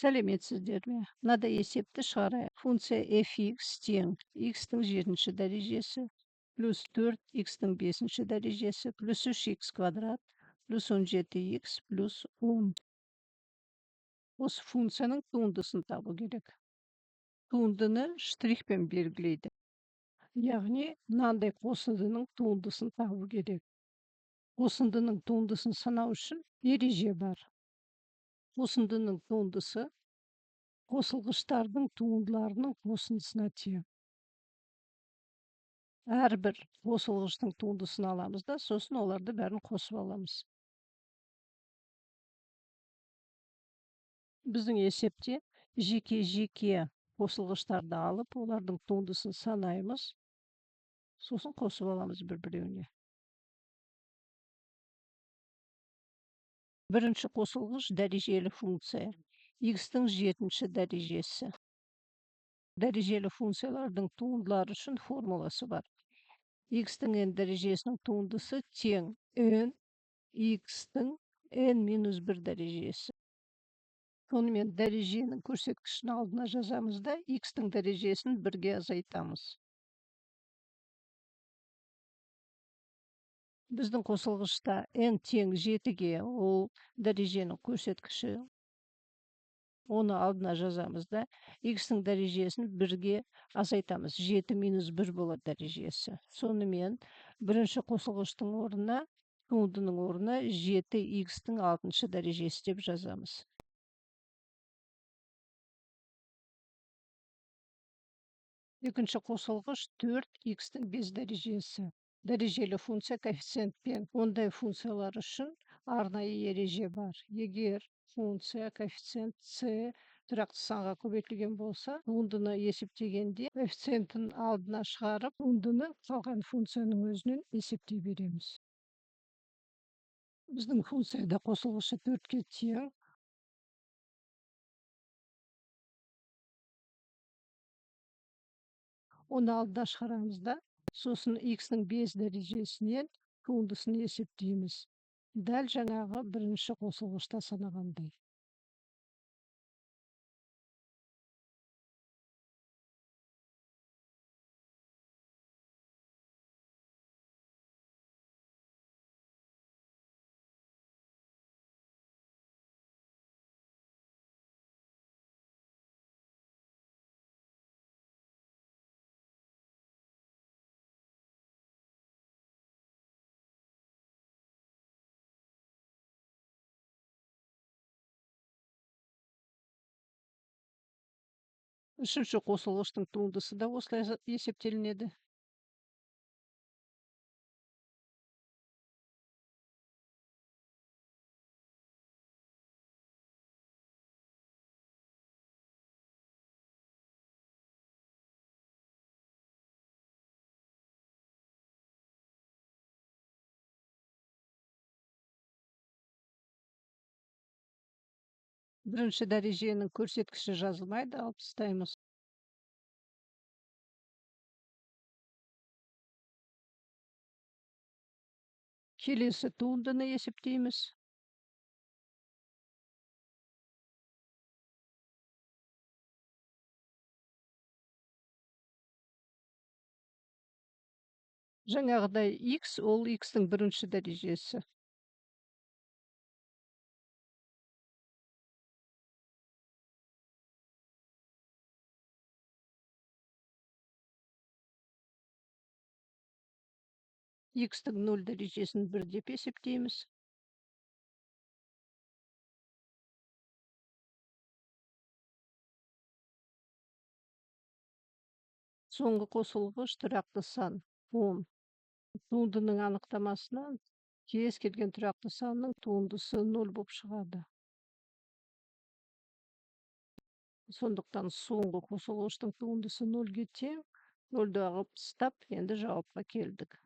Сәлеметсіздер ме? Мынадай есепті шығарайық. Функция fx тең x-тің жетінші дәрежесі плюс 4x-тің бесінші дәрежесі плюс 3x квадрат плюс 17x плюс 10. Осы функцияның туындысын табу керек. Туындыны штрихпен белгілейді. Яғни, мынандай қосындының туындысын табу керек. Қосындының туындысын санау үшін ереже бар. Қосындының туындысы қосылғыштардың туындыларының қосындысына тең. Әрбір қосылғыштың туындысын аламыз да, сосын оларды бәрін қосып аламыз. Біздің есепте жеке қосылғыштарды алып, олардың туындысын санаймыз, сосын қосып аламыз бір-біреуіне. Бірінші қосылғыш дәрежелі функция. X-тің жетінші дәрежесі. Дәрежелі функциялардың туындылары үшін формуласы бар. X-тің n дәрежесінің туындысы тең n x-тің n-1 дәрежесі. Сонымен дәреженің көрсеткішін алдына жазамыз да, x-тің дәрежесін 1-ге азайтамыз. Біздің қосылғышта n тең 7-ге, ол дәреженің көрсеткіші. Оны алдына жазамыз да, x-тің дәрежесін 1-ге азайтамыз. 7-1 болады дәрежесі. Сонымен бірінші қосылғыштың орнына, туындының орнына 7x-тің 6-шы дәрежесі деп жазамыз. Екінші қосылғыш 4x-тің 5 дәрежесі. Дәрежелі функция коэффициентпен. Ондай функциялар үшін арнайы ереже бар. Егер функция коэффициент c тұрақты санға көбейтілген болса, туындыны есептегенде коэффициентін алдына шығарып, туындыны қалған функцияның өзінен есептей береміз. Біздің функцияда қосылғышы 4-ке тең. Оны алдына шығарамыз да, сосын x-нің 5 дәрежесінен туындысын есептейміз. Дәл жаңағы бірінші қосылғышта санағандай. Үшінші қосылғыштың туындысы да осылай есептелінеді. Бірінші дәреженің көрсеткіші жазылмайды, алып тастаймыз. Келесі туындыны есептейміз. Жаңағыдай x, ол x-тің бірінші дәрежесі. X-тің 0 дәрежесін 1 деп есептейміз. Соңғы қосылғыш тұрақты сан 10. Туындының анықтамасынан кез келген тұрақты санның туындысы 0 болып шығады. Сондықтан соңғы қосылғыштың туындысы 0-ге тең. 0-ді алып тастап, енді жауапқа келдік.